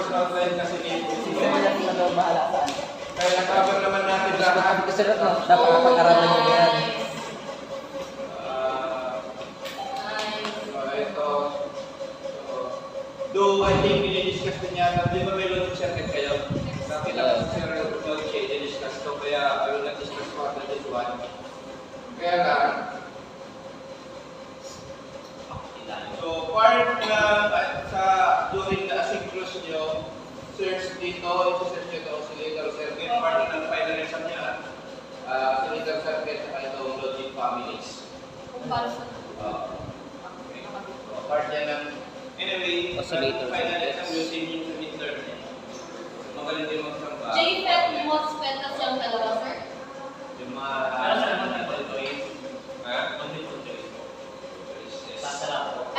reference outline kasi nito. Sige natin na daw bahala saan. Kaya na-cover naman natin lahat. Kasi dapat napag-aralan nyo yan. Ito. Though I think i-discuss din yata, di ba may logic circuit kayo? Nakita ko sa Sir Logic i-discuss ko, kaya I will not discuss further this one. Kaya lang, so part na sa during the asynchronous nyo, search dito, ito-search nyo ito, oscillator circuit, part na ng final exam niya, oscillator circuit, saka itong logic families. Kung paano sa Part niya ng, anyway, Oscillator final circuits. exam using yung midterm niya. Magaling din magsampa. JFET, MOSFET, at yung dalawa, sir? Yung mga,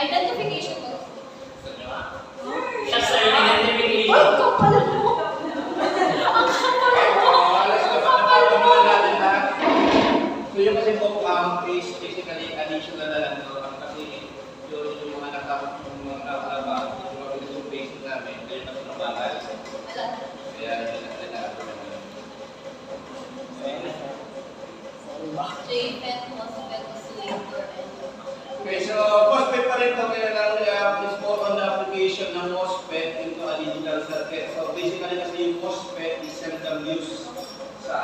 Identification ko. Just sa identification. Ang kapal mo! Ang kapal mo! alas na pagkakataon natin lahat. So yung kasi po, is basically additional na lang ito. Kasi yung mga nakalaba, yung mga presentation namin, kaya nakalabal. Kaya yun ang kailangan naman. JFET, MOSFET, oscillator, and Okay, so MOSFET pa rin ito, kaya lang is more on the application ng MOSFET into a digital circuit. So basically kasi yung MOSFET is seldom used sa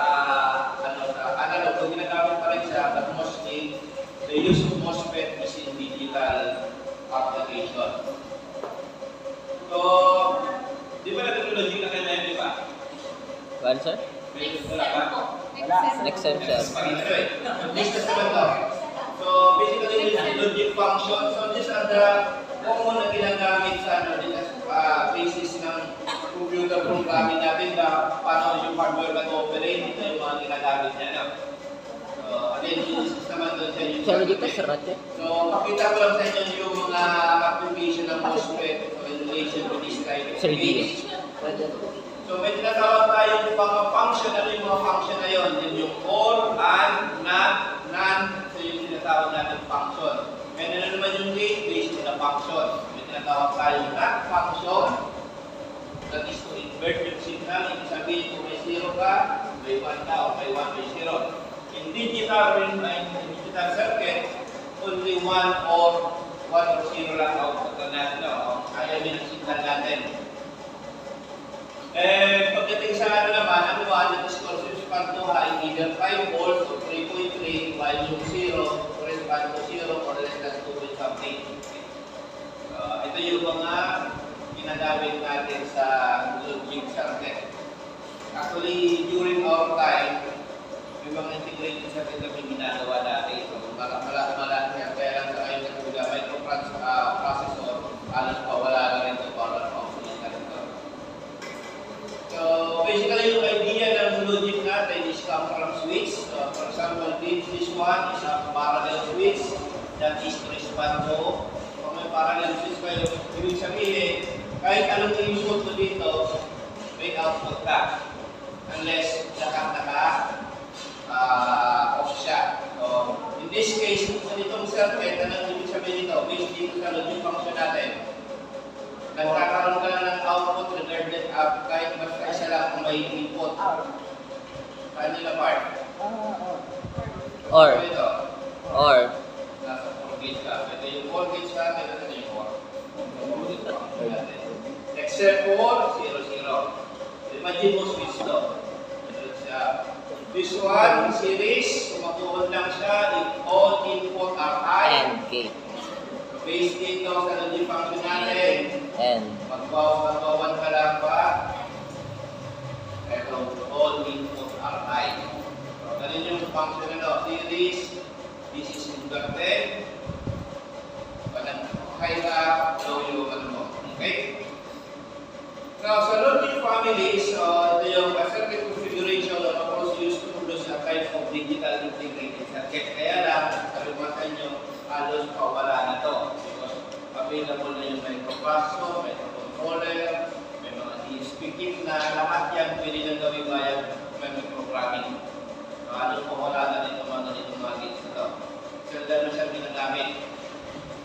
analog. So ginagamit pa rin siya, but mostly the use of MOSFET is in digital application. So, di ba nag-logic na kayo na yun, di ba? Well, sir? next sem po. Next sem, sir. Next naman to. So basically, this is logic function. So these are the common na ginagamit sa basis ng computer programming natin na paano yung hardware mag-operate. Ito yung mga ginagamit niya. No? So again, this is naman doon sa yung Sa logic ka, sir, ate? So pakita ko lang sa inyo yung mga application ng MOSFET in relation to this type of Sir, case. So may tinatawag tayong mga function, ano yung mga function na yun? Yan yung or, and, not, none, so yung tinatawag natin function. May ano naman yung gate based on the function. May tinatawag tayong not function, that is to invert yung signal. Ibig sabihin kung may 0 ka, may 1 ka, o may 1 may 0. In digital circuit, only 1 or 0 lang output na natin. Kaya din ang signal natin. Pagdating sa ano naman, ang one discourse respond to high, either 5 volts or 3.3, while yung 0 correspond to 0 or less than 2 with something. Ito yung mga ginagamit natin sa logic circuit. Actually, during our time, may mga integrated circuit na may ginagawa dati. So, malaki yan. Kaya lang sa ngayon sa microprocessor, alas pa wala na rin ito para ma-obsolete na rin ito. So, basically, yung idea ng logic natin is come from switch. So, for example, this one is a parallel switch that is to respond to. Kung may parallel switch kayo, ibig sabihin, kahit anong i-input mo dito, may output ka. Unless lahat off siya. So, in this case, kung itong circuit, anong ibig sabihin nito? Based dito sa logic function natin, nagkakaroon ka na ng output regardless of kahit basta isa lang kung may input. Kanina part. Or. Ito. Or. Nasa 4 gauge ka. Ito yung 4 gauge natin. Ito na yung 4. Except for 0, 0. Imagine mo switch to. Ito siya. This one, series, kumatuon lang siya. If all input are high. And gate. Based dito sa logic function natin. And. Magbawan ka lang ba? Ito, all input are high. So, ganun yung function na series. This is inverted. Parang high ka, low yung ano mo. Okay? Now, sa logic families, ito yung circuit configuration of course used to produce a type of digital integrated circuit. Kaya lang, sabi ko sa inyo, halos wala na to. Because available na yung microprocessor, microcontroller, may mga DSP kit na lahat yan pwede nang gawin bayan may microprogramming. So, halos wala na rin mga ganitong mga gates na to. So, dahil na siya ginagamit.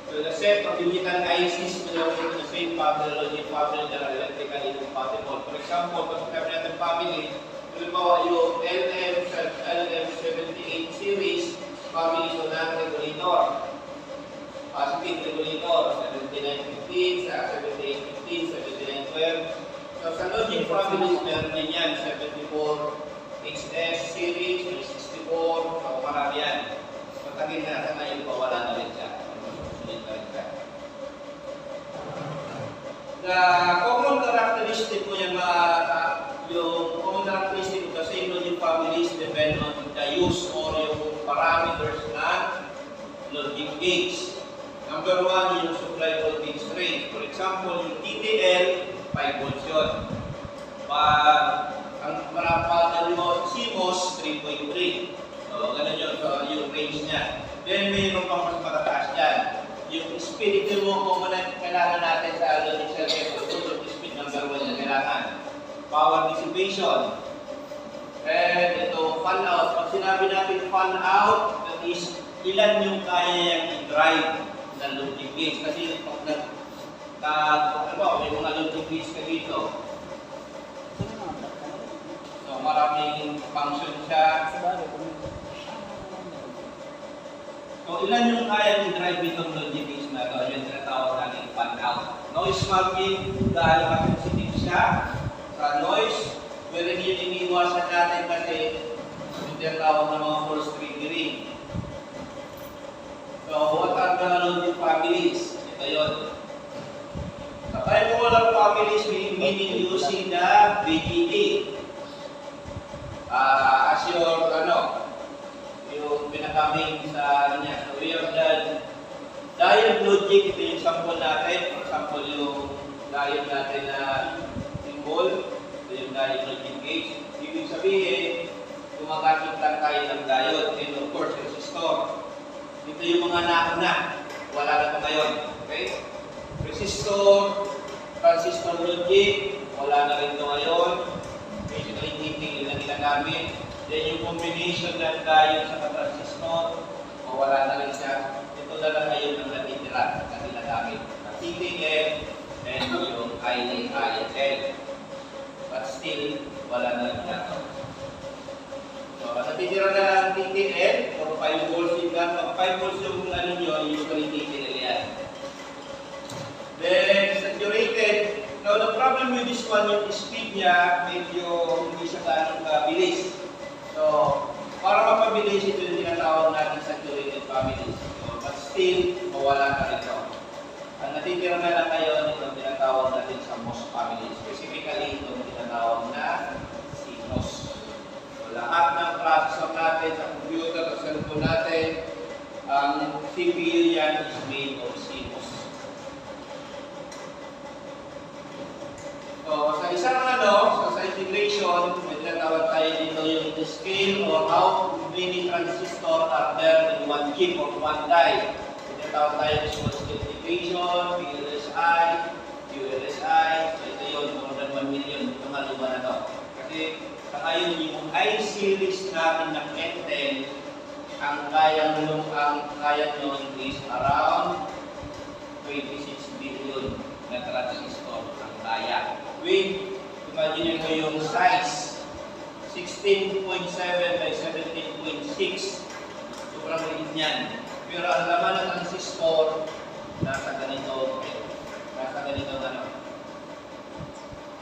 So, with a set of digital ICs belonging to the same family, logic family that are electrically incompatible. For example, kung sabi natin family, halimbawa yung LM78 series, family ito ng regulator. Positive regulator, 7915, 7815, 7912. So sa logic families, meron din yan, 74XS series, 64, marami yan. Patagin na sa ngayon, pawala na rin siya. The common characteristic ko yung common characteristic of the same logic families depend on the use or yung parameters ng logic gates. Number 1, yung supply voltage range. For example, yung TTL, 5 volts yun. Ang marapagan mo sa CMOS, 3.3. So, ganun yun. So, yung range niya. Then, mayroon pang mas matataas dyan. Yung speed, ito mo kung kailangan natin sa logic circuit. So, yung speed number 1 na kailangan. Power dissipation. And ito, fan out. Pag sinabi natin fan out, that is, ilan yung kaya yung i-drive ng logic gates. Kasi pag may mga logic gates ka dito. So, maraming function siya. So, ilan yung kaya i-drive itong logic gates na ito? Yung tinatawag natin fan out. Noise mapping, dahil sensitive siya sa noise. Pwede yun iniwasan natin kasi yung tinatawag ng mga force triggering. So, what are the logic families? Ito yun. Sa bipolar families, meaning using the BGD. As your, yung pinakaming sa niya. So, we have the diode logic. Ito yung sample natin. For example, yung diode natin na symbol. Ito yung diode logic gauge. Ibig sabihin, gumagamit lang tayo ng diode. And of course, resistor. Ito yung mga nauna. Wala na pa ngayon. Okay? Resistor, transistor logic, wala na rin ito ngayon. Basically, heating lang ginagamit. Then yung combination ng diode sa transistor, wala na rin siya. Ito na lang ngayon ang natitira na ginagamit. TTL and yung INL. But still, wala na rin siya. So, natitira na lang TTL or 5 volts yung gano'n. 5 volts yung ano nyo, usually TTL yan. Then, saturated. Now, the problem with this one, yung speed niya, medyo hindi siya gano'ng kabilis. So, para mapabilis ito yung tinatawag natin saturated families. So, but still, mawala na rin ito. Ang natitira na lang ngayon, ito tinatawag natin sa MOS family. Specifically, ito tinatawag na CMOS. Lahat ng processor natin sa computer at cellphone natin, ang CPU yan is made of CMOS. So, sa isang sa integration, may tinatawag tayo dito yung scale or how many transistor are there in one chip or one die. Tinatawag tayo yung small scale integration, VLSI, ULSI. So, ito yun, more than 1 million. Ito nga luma na ito. Kasi, sa ngayon, yung I-series natin ng N10, ang kaya nun is around 26 billion na transistor ang kaya. With, imagine nyo yung size, 16.7 by 17.6. Sobrang liit niyan. Pero ang laman ng transistor, nasa ganito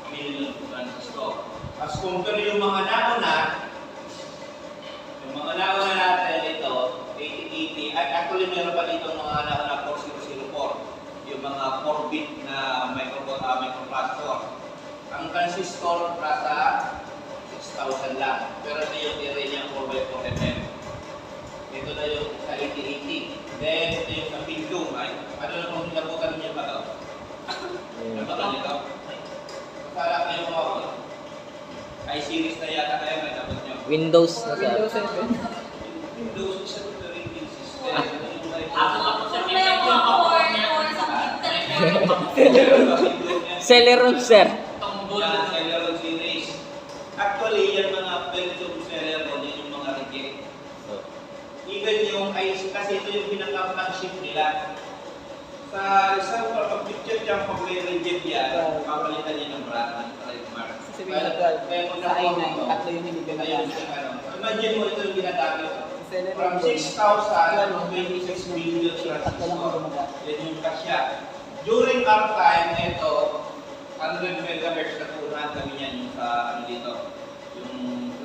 million transistor. As compare yung mga nauna natin ito, 8080, at actually meron pa dito mga nauna 4004, yung mga 4-bit na microprocessor. Ang transistor nasa 6,000 lang, pero ito yung array niya 4x4 mm. Ito na yung sa 8080. Then, ito yung sa Pentium. Ano na kung nabutan niyo ba ito? Nabutan niyo ito? Masala kayo mga ako. I-series na yata kayo, may dapat nyo. Windows na sa... Windows 7. Windows is a operating system. Ako sa Problema Pentium ako ako or niya. sa Celeron, sir. Tombol. Celeron series. Actually, yan mga Pentium Celeron, yan yung mga reject. Even yung IC, kasi ito yung pinaka-flagship nila. Sa isang pag-picture dyan, pag may reject yan, papalitan niya ng brand ng trademark. Sabihin Kaya na kung sa I9, nakuha mo, tatlo yung nilibigyan ayun natin. siya, ano. Imagine mo ito yung ginagamit. Celery From boy. 6,000 to 26 million Tatlo lang ang gumagamit. yan yung kasya. During our time, ito, 100 megahertz na turunan kami yan yung sa ano dito, yung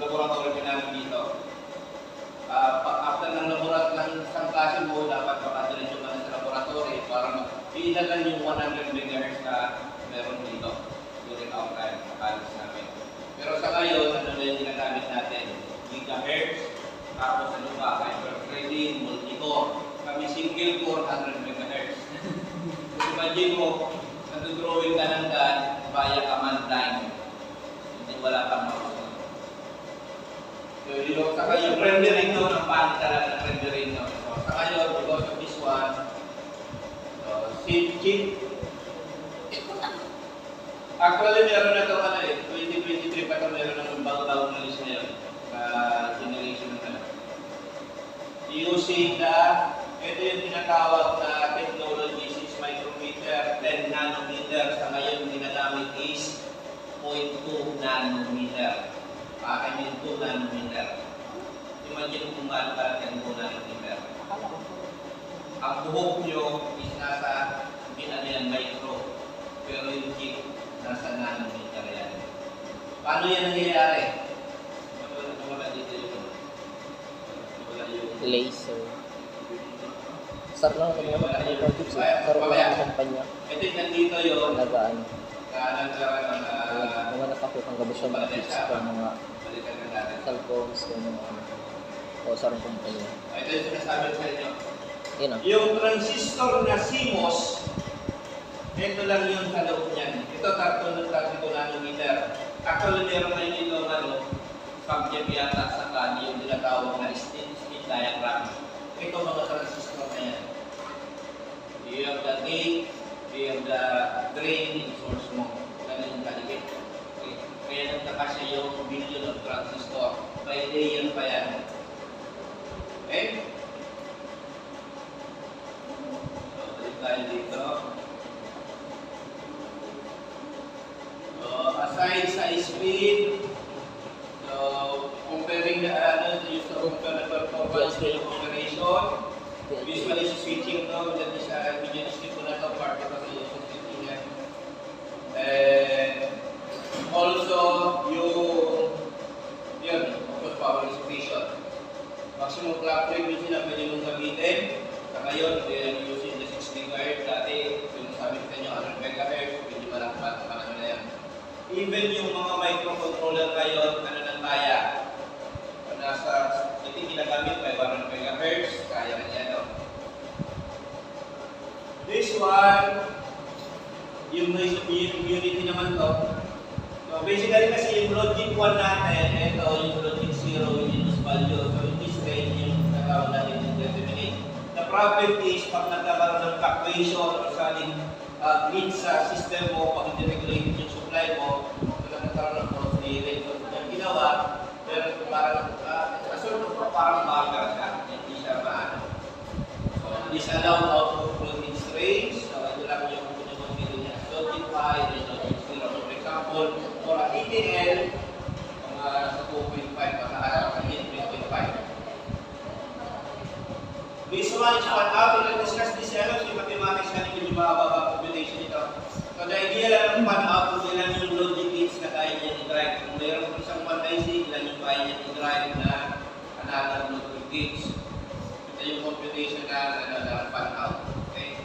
laboratory namin dito. After ng laboratory ng isang klase mo, dapat makadiretso mo na sa laboratory para iilagan yung 100 megahertz na meron dito during our time, sa college namin. Pero sa ngayon, ano na yung ginagamit natin? Gigahertz, tapos ano ba, hyper-threading, multi-core. Kami single core, 100 megahertz. Imagine mo, nag-drawing ka ng gun via command line. Hindi wala kang mouse. So, saka yung rendering no, ng pangit talaga ng rendering no. So, sa ngayon, because of this one, chip. Actually, meron na ito, 2023 pa ito, meron ng bago-bagong release na yun. Generation na. Using ito yung tinatawag na technology 6 micrometer, 10 nanometer. Sa ngayon, ginagamit is 0.2 nanometer. I mean 2 nanometer. Imagine kung gaano kalaki ang 2 nanometer. Ang buhok nyo is nasa micro. Pero yung chip, nasa nanometer yan. Paano yan nangyayari? Wala dito yung Laser. Start lang naman naman ang mga tips eh. Karoon lang ang kampanya. ito yung nandito yun. Nagaan. Nagkaroon Mga nakaputang gabos yung mga tips ko mga balikan na natin. cellphones ko mga o sarang kumpanya. Ito yung sinasabi ko sa inyo. Yun o. Yung transistor na CMOS, ito lang yung sa loob niyan. Ito 32 nanometer. Actually, meron na yun ito, subject yata sa kanya, yung tinatawag na state diagram. Ito mga transistor na yan. You have the gate, you have the drain, and source mo. Ganun yung kaligit. Okay. Kaya nagkakasya yung billion of transistor. By layer pa yan. Okay? So, balik tayo dito. So, aside sa speed, so, comparing the use of compare the performance ng operation, visually switching to, that is video skip ko na ito, part of the use of switching yan. And also, yun, of course, power dissipation. Maximum clock frequency na pwede mong gamitin. Sa ngayon, we are using the 6 GHz. Dati, yung sabi ko sa inyo, 100 MHz, pwede malakpat pa naman na yan. Even yung mga microcontroller ngayon, ano nang kaya? Nasa, hindi ginagamit pa, 100 MHz, kaya na yan. No? This one, yung unity naman to. So basically kasi yung logic 1 natin, ito yung logic 0, yung use value. So in this range, yung natawag natin yung determinate. The problem is, pag nagkakaroon ng fluctuation or sudden need sa system mo, pag hindi-regulate yung supply mo, nagkakaroon ng cross delay. So yung ginawa, pero parang, parang bagger siya, hindi siya maano. So disallowed output voltage range, so ito lang yung pinag-video niya. Logic 5, and logic 0. For example, for a ATL, mga sa 2.5, makaharap ka din 3.5. Visualize one out, we'll discuss this so mathematics na medyo mababa computation ito. So the idea lang ng one out kung ilan yung logic gates na kaya niya i-drive. Kung mayroon isang 1 IC, ilan yung kaya niya i-drive na another logic gates. Ito yung computation na one out. Okay?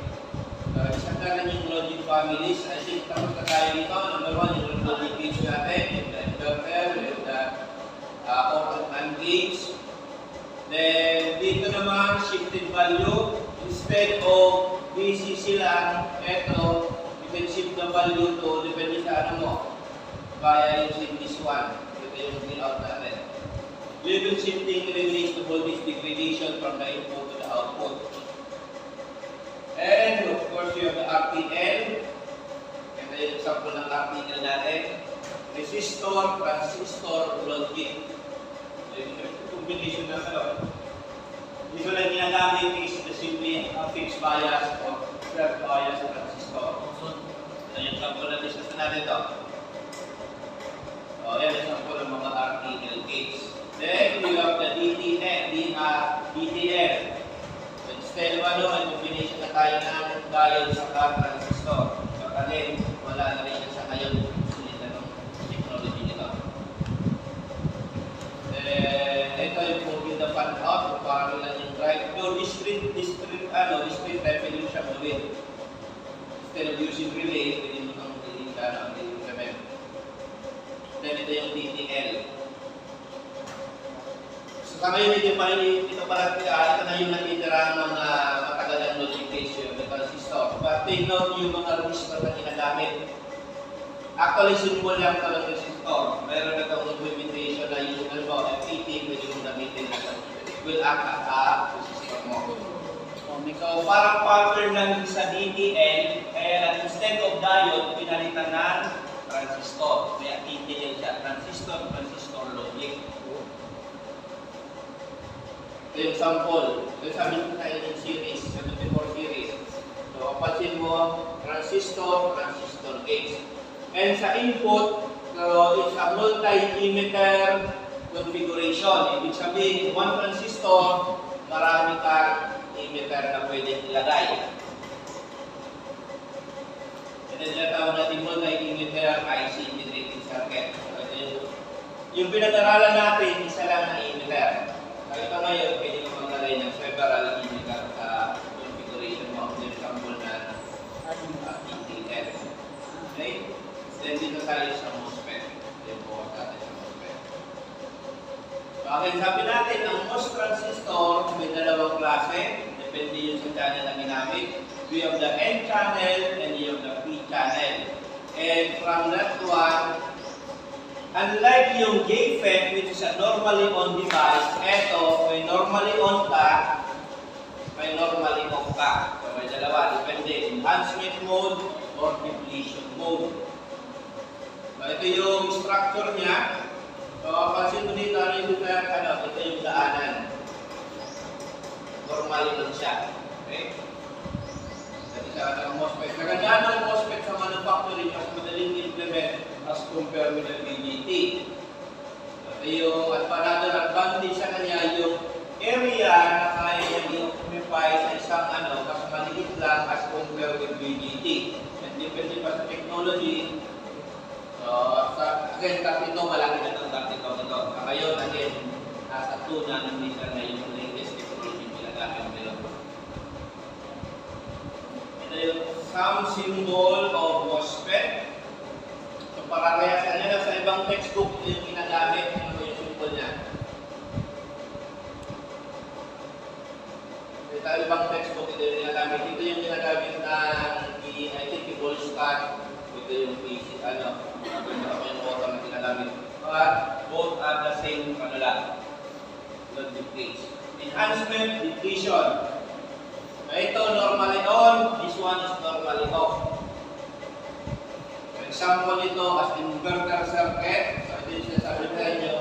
Isang na yung logic families. I think tapos na tayo dito. Number 1, yung logic gates natin. Yung the inverter, yung the operative AND gates. Then, dito naman, shifted value. Instead of BCC lang, ito, you can shift the value to, depende sa ano mo, via using this one. Ito yung fill out natin. Level shifting eliminates the voltage degradation from the input to the output. And, of course, you have the RTL. Ito yung example ng RTL natin. Resistor, transistor, logic. Combination na sa loob. Dito lang ginagamit is the simply fixed bias or registered bias transistor. So, yung sample na discuss natin ito. Yan ang sample ng mga RTL gates. Then, we have the DTL. So, instead of may combination na tayo ng diode sa transistor. So, kasi wala na rin siya sa ngayon. Sulit na ng technology nito. Ito yung kung the fan out, kung paano lang yung drive. So, discrete type, pwede mo siya gawin. Instead of using relay, pwede mo nang implement. Then, ito yung DTL. So, sa ngayon, ito na yung natitira ng mga matagalang logic gates yung transistor. But take note yung mga resistor na ginagamit. Actually, simple lang ito ng resistor. Meron na itong implementation na yung FET, pwede mong gamitin na it will act as a resistor mo. So, parang pattern lang sa DTL, kaya lang instead of diode, pinalitan ng transistor. Kaya DTL siya, transistor logic. Ito yung sample. Ito sabi ko tayo ng series, 74 series. So, pansin mo, transistor gates. And sa input, so it's a multi-emitter configuration. Ibig sabihin, one transistor, marami kang emitter na pwedeng ilagay. And then, natawag natin multi-emitter IC integrated circuit. So, yung pinag-aralan natin, isa lang na emitter. So, ito ngayon, pwede mo maglagay ng several emitter sa configuration mo. Yung sample na DTL. Okay? Then dito tayo sa MOSFET. Then bukas natin sa MOSFET. So, okay, sabi natin, ang MOS transistor may dalawang klase. Depende yun sa channel na ginamit. We have the N channel and we have the P channel. And from that one, unlike yung JFET, which is a normally on device, eto, may normally on ka, may normally off ka. So, may dalawa. Depende. Enhancement mode or depletion mode. So, ito yung structure niya. So, pansin mo dito, ito yung daanan. Normally lang siya. Okay? Ito siya ang MOSFET. Nagandaan ng MOSFET sa manufacturing mas madaling implement as compared with the BGT. So, yung another advantage sa kanya, yung area na kaya niyang i-occupy sa isang mas maliit lang as compared with BGT. And depende pa sa technology. So, again, kasi ito, malaki na itong dati ito. Sa ngayon, again, nasa 2 nanometer na yung latest technology pinagamit nila. Ito yung some symbol of MOSFET. So, pararayasan nila sa ibang textbook yung ginagamit. Ano yung symbol niya? Ito yung ibang textbook ito yung ginagamit. Ito yung ginagamit ng I think Bolstat. Ito yung PC, yung auto na ginagamit. But both are the same logic gates. Enhancement, depletion. Ito normally on, this one is normally off. For example nito as inverter circuit, so ito yung sinasabi ko nyo,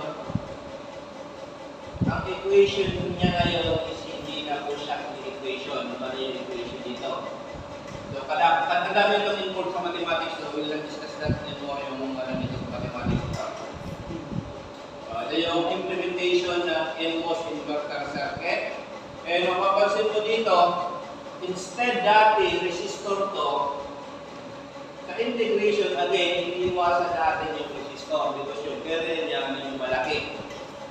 ang equation niya ngayon is hindi na po siya equation. Ano yung equation dito? So, kadami itong input sa mathematics, so we'll discuss that in more yung nito sa mathematics. Ito yung implementation ng NMOS inverter circuit. And mapapansin mo dito, instead dati, resistor to, sa integration, again, iniiwasan natin yung resistor because yung current niya yung malaki.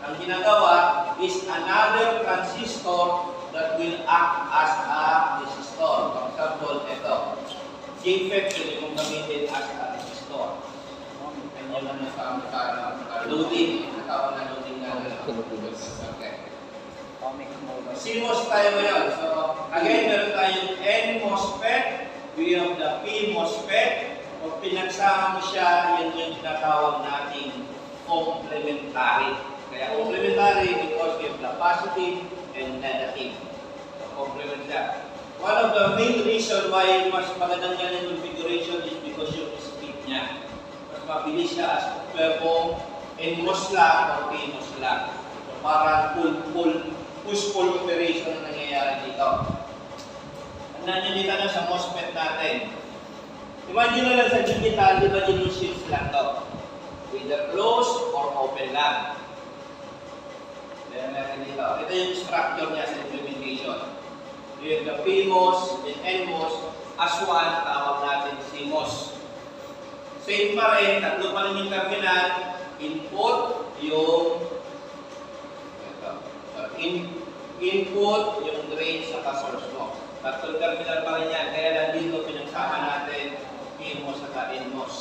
Ang ginagawa is another transistor that will act as a resistor. For example, ito. JFET pwede mong gamitin as a resistor. Kanya naman sa loading. Natawag na loading na okay. CMOS tayo ngayon. So, again, meron tayong N-MOSFET. We have the P-MOSFET. O pinagsama mo siya, yan yung tinatawag nating complementary. Kaya complementary because we have the positive and negative. So, complement siya. One of the main reason why mas magandang ganyan configuration is because yung speed niya. Mas mabilis siya as compared kung NMOS lang o PMOS lang. So, parang push-pull operation na nangyayari dito. Tignan nyo dito na sa MOSFET natin. Imagine na lang sa digital, di ba yung switch lang to? Either close or open lang. Then meron dito. Ito yung structure niya sa implementation. Yung the PMOS and NMOS as one, tawag natin CMOS. Same pa rin, tatlo pa rin yung terminal. Input, yung input, yung drain sa source mo. Tatlong terminal pa rin yan. Kaya lang dito pinagsama natin PMOS at NMOS.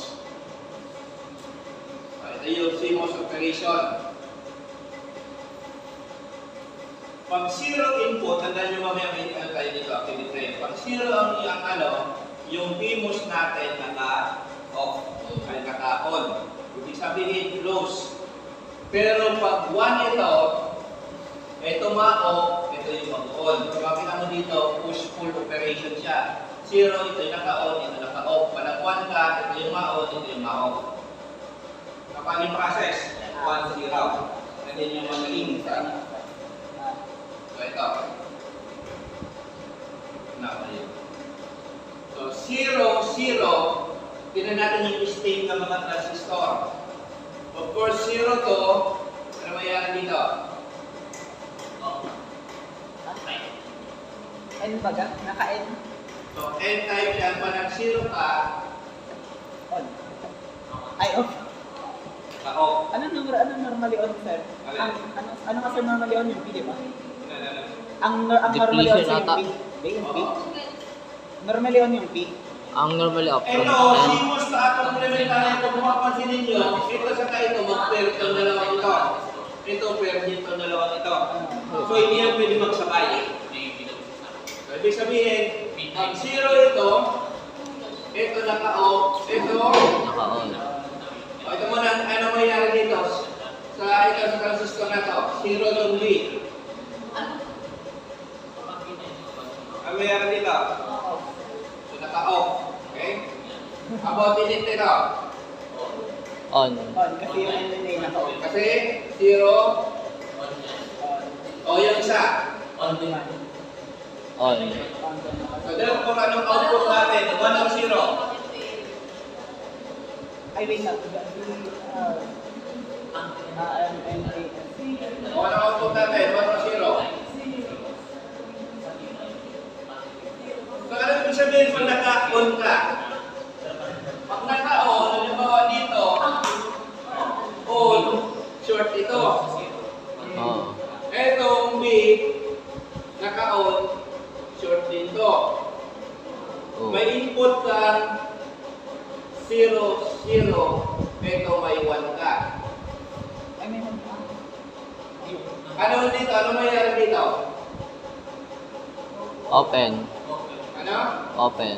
Ito yung CMOS operation. Pag zero input, tandaan nyo mamaya may tayo dito, activity. Pag zero yung PMOS natin naka-off, ay naka-on. Ibig sabihin, close. Pero pag 1 ito ma-off, ito yung mag-on. Kung makita mo dito, push-pull operation siya. Zero, ito yung naka-on, ito naka-off. Pag 1 ka, ito yung ma-on, ito yung ma-off. Kapag yung process, 1, 0. Ganyan yung magaling. So, ito. So, 0, 0. Tignan natin yung state ng mga transistor. Of course, 0 to. Ano mayroon dito? N ba ga? Naka-N? So, N-type yan. Pag nag-0 ka, On. Ay, off. ka-off. Ano normally on, sir? Alin? Ano kasi normally on yung P, di ba? Ang Depletion normally on sir ata. yung P. Yung P. Oo. Normally on yung P. Ang normally off. Ito, CMOS na complementary ito. Kung mapansin ninyo, ito saka ito, mag-pair itong dalawang ito. Ito, pair itong dalawang ito. So, hindi yan pwede magsabay. So, ibig sabihin, pag 0 ito naka-off, ito, Naka-on. o, ito muna, ano mayroon dito? Sa transistor na to, 0 yung B. Ano mayroon dito? So, naka-off. Okay? About init ito. On. On. Kasi yung N nila naka-on. Kasi 0, o yung isa. On. On. So, therefore, anong output natin? 1 or 0? Ay, wait lang. O anong output natin? 1 or 0? So, ano ibig sabihin pag naka-on ka? Pag naka-on, halimbawa dito, on, short ito. Oo. Etong B, naka-on, short din to. Oo. May input ka 0, 0, ito may 1 ka. Ay, may one. Ano dito? Ano mayroon dito? Open. Ano? Open.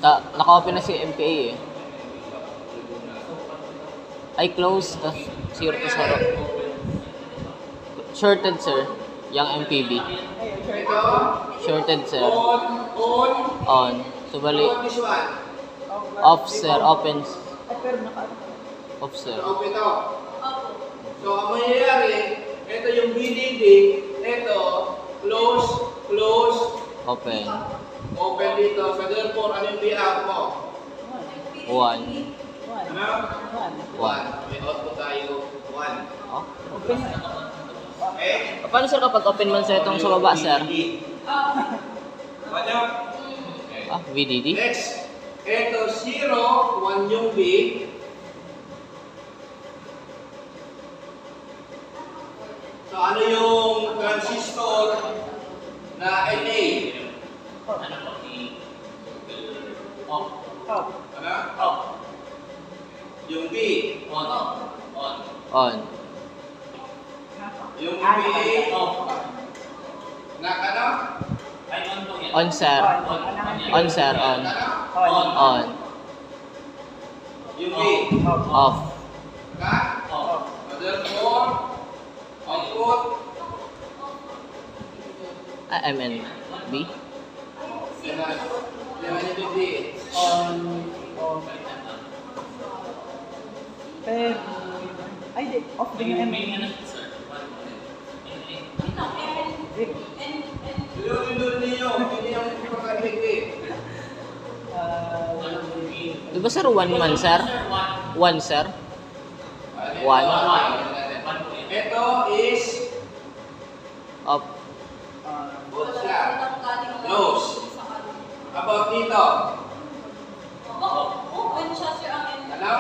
Naka-open na si MPA eh. Ay, close. Tas 0 to 0. Shorted, sir. Yung MPB. Ito? Shorted, sir. On, On. So, bali. on this one. Off, sir. Open. Ay, pero naka Off, sir. Off ito. So, ang mangyayari, ito yung BDD, ito, close, close, Open. open dito. So, therefore, ano yung B-out mo? 1. One. Ano? One. 1. May output tayo, 1. Oh. Open. Okay? Paano, sir, kapag open man sa itong sa baba, sir? Ano? Ah, VDD? Next, ito 0, 1 yung B. So ano yung transistor na NA? Off. Ano? Yung B. On. Yung BA. Ano? On, sir. On, sir. On. Ano? On. Yung B. Off. Ka? Therefore, output. MN. B? Yan yung B. On. Off. Pero, ay, di. Off din yung M. Zero. Pindutin niyo Di ba sir, 1 man sir? 1 sir? One. Ito is Up. good siya. Close. About dito. Open siya, sir, ang Ano?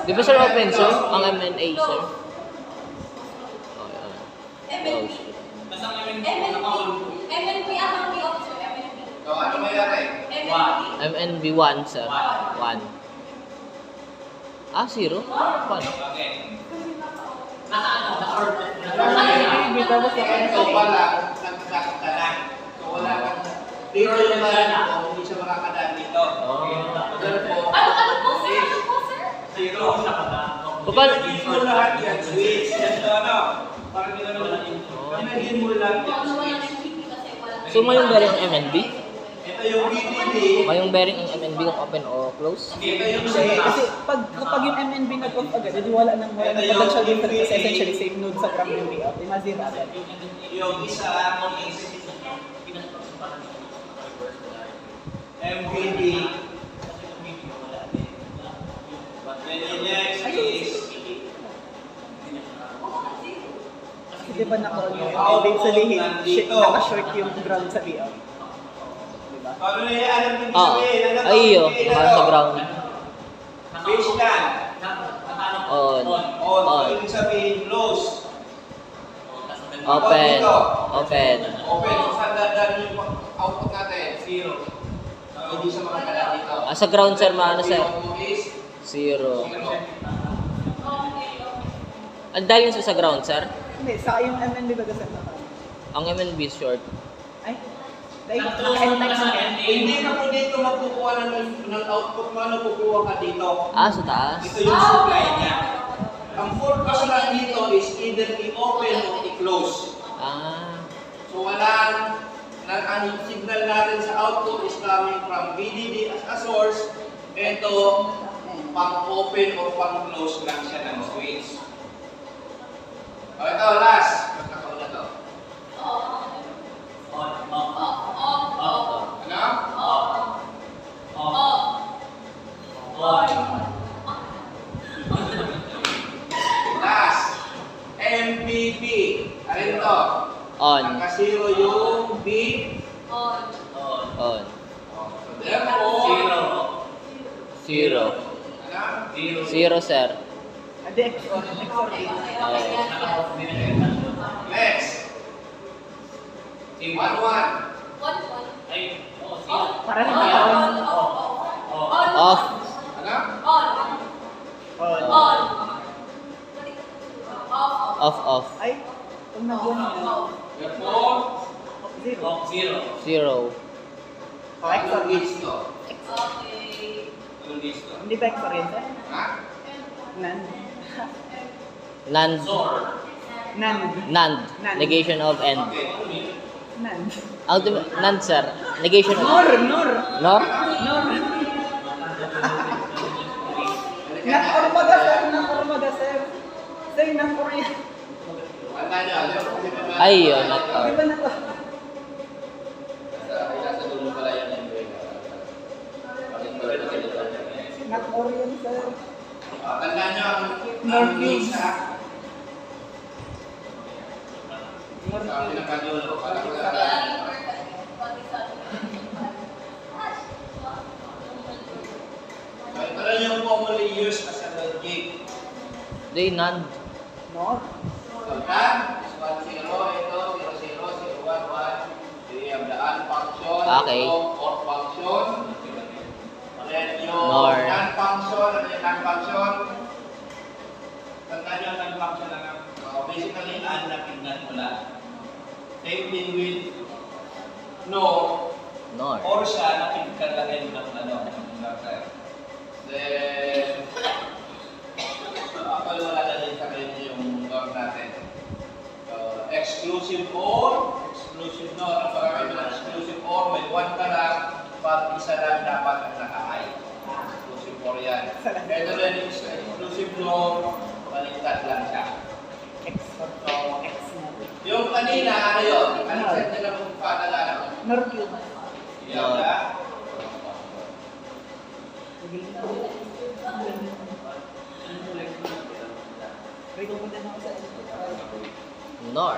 Di ba sir open sir? Ang M&A sir? MNP. Basta ngayon, MNP ang di-off, sir. MNP. So, ano mayroon? MNP. MNB 1 sir. 1. Ah, 0? Paano? Okay. Naka-order. Ito pala, nagkakatalan. So, wala kang... Dito yung mga hindi siya makakadaan dito. Therefore, Ano po, sir? Ano po, sir? Zero sa kada. Kapal. Imagine mo lahat yan, switch. Ito ano? Parang imagine mo lahat yan, Ano wala switch. ng PP kasi wala. So mayong bearing ang MNB? Ito yung VDD. Mayong bearing ang MNB kung open o close? Ito yung Kasi kapag yung MNB nag-off agad, edi wala nang potential difference kasi essentially same node sa from yung layout. Imagine agad. yung isa is MVD. Then the next is Kasi di ba naka-on yung eventually naka-short yung ground sa layout. Diba? paano na yan? Alam yung Ah, sabihin? Ano to? ay yun. Sabihin, Para sa ground. Baseline. On. On. On. Ibig sabihin, close. Open. Open. Open. So, saan dadaan yung output natin? Zero. Hindi siya makakala dito. Ah, sa ground sir, maano sir? Yung is 0. zero. Ang dahil yun sa ground sir? Hindi, sa yung MNB ba kasi naka? Ang MNB short. Ay, dahil naka-end sa Hindi ka po dito magkukuha ng output mo. Ano kukuha ka dito? Ah, sa taas? Ito yung supply niya. Ang focus lang dito is either i-open o i-close. Ah. So ang signal natin sa output is coming from VDD as a source. Ito, pang-open o pang-close lang siya ng switch. O ito, last. Pagkakaw na to. Ano? Last. MPP. Ano ito? On. Naka-zero yung B. On. So therefore, 0. ano? 0 sir. Adi, XOR Next. 1-1. Para rin naka-on. Off. Ano? On. Off, off. Ay, kung nag-on yun. Therefore, Zero. 0. Oh, XOR anong is to? Okay. Anong is to? Hindi ba XOR yun, sir? Ha? NAND. NAND. NAND. NAND. Negation of end. Okay. NAND. NAND sir. Negation of... Nor. Nor? Nor. Nakormaga, sir. Nakormaga, sir. Sir, nakormaga. Tanda nyo, alam mo kasi naman. Ay, yun. Not Di out. ba na to? Nasa dulo pala yan yung brain. Bakit pala na ganito? Not-or yun, sir. Tanda nyo, ang North isa. Nor. Sa pinakadulo. Para ko So, ito lang yung commonly used as a logic. They NAND. Nor. So, that is 1, 0, ito, 0, 0, 0, 1, 1. We have the add function, Okay. ito, or function. Then yung Nor. non-function, ano yung non-function? Tandaan yung non-function lang. Basically, add na tingnan mo lang. Same thing with no, Nor. or siya na pinagkalagay ng ano, ng number. Then, ako wala na din sa kayo yung norm natin. Exclusive or, exclusive no, ano pa kami ng exclusive or, may one ka lang, pag isa lang dapat ang naka-I. Exclusive or yan. Ito rin yung exclusive no, baliktad lang siya. XOR to X na. Yung kanina, ano yun? Ano set nila kung paano. Nor cube. Yan na. Sige. Pwede ko punta na ako sa Nor.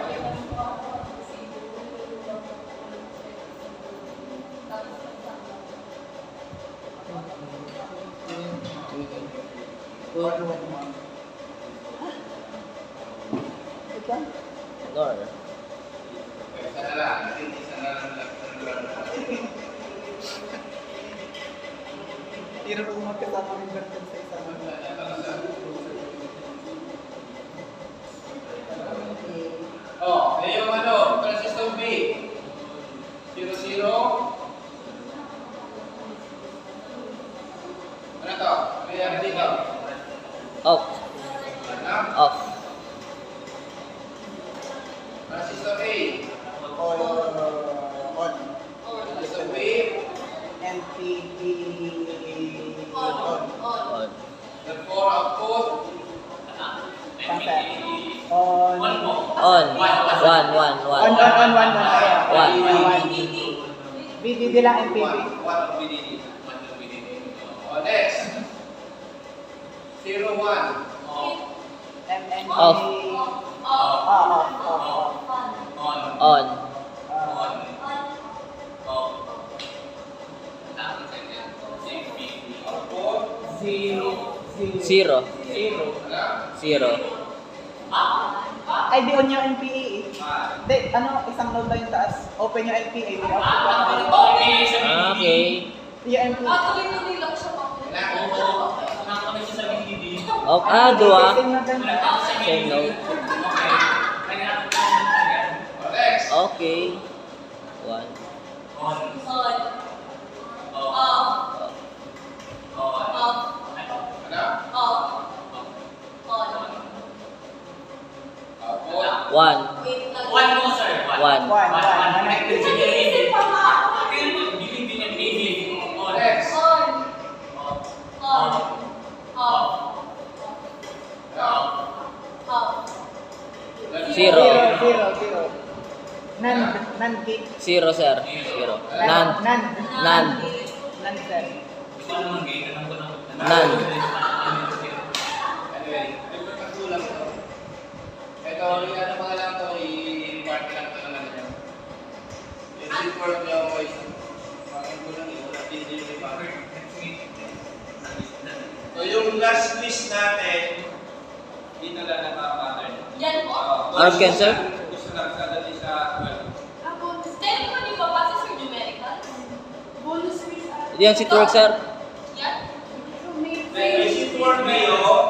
Ito? Nor. Isa na lang. Isa na lang. Tira ko magkasama ng Berton sa isa. Oh, yung ano, transistor B. 00. Ano to? Kaya dito. Off. Ano? Off. Transistor A. On. Transistor B. NPP On. on. On. Therefore, output. Pasa. On. On. One. On. Kaya. One. VDD lang NPP. One VDD. Oh, next. 01. MNP. Off. Off. On. Output. Zero. Ano? Zero. Ay, di on yung NPA eh. Di, ano, isang node lang yung taas. Open yung NPA. Di output lang. Ah, okay. Yung NPA. Tuloy-tuloy lang siya Off. Ah, dua. Same na din. Same note. Oh, next. Okay. One. Ano? Output. One. One mo, sir. One. One. Next. Zero. Zero. Nan gate. Zero, sir. Zero. None. Nan. None. Nan sir. None. Anyway, ito pagsulang ito. Ito, yung ano mga lang ito, i-party lang ito naman niya. Yung support niya ako is, bakit ko lang yun, wala din yung i-party. So yung last list natin, dito lang nakapattern. Yan po. Arm cancer? Gusto lang sa dati sa 12. Then, kung di ba base sa numerical? Bonus quiz. Yan si Twerk, sir. Yan. Then, yung support ngayon,